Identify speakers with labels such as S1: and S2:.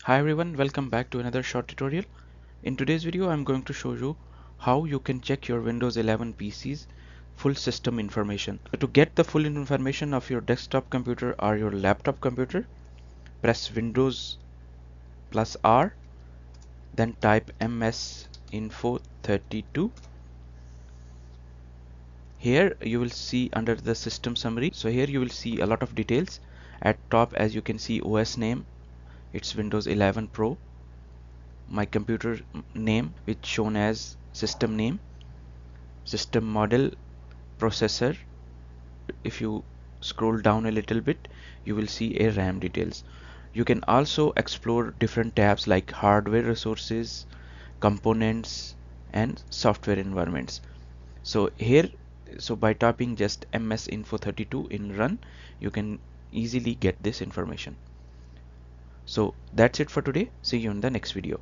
S1: Hi everyone, welcome back to another short tutorial. In today's video, I'm going to show you how you can check your Windows 11 PC's full system information. To get the full information of your desktop computer or your laptop computer, press Windows plus R, then type msinfo32. Here you will see under the system summary. So here you will see a lot of details. At top, as you can see, OS name, it's Windows 11 Pro. My computer name, which shown as system name, system model, processor. If you scroll down a little bit, you will see a RAM details. You can also explore different tabs like hardware resources, components, and software environments. So here, by typing just msinfo32 in run, you can easily get this information. So that's it for today. See you in the next video.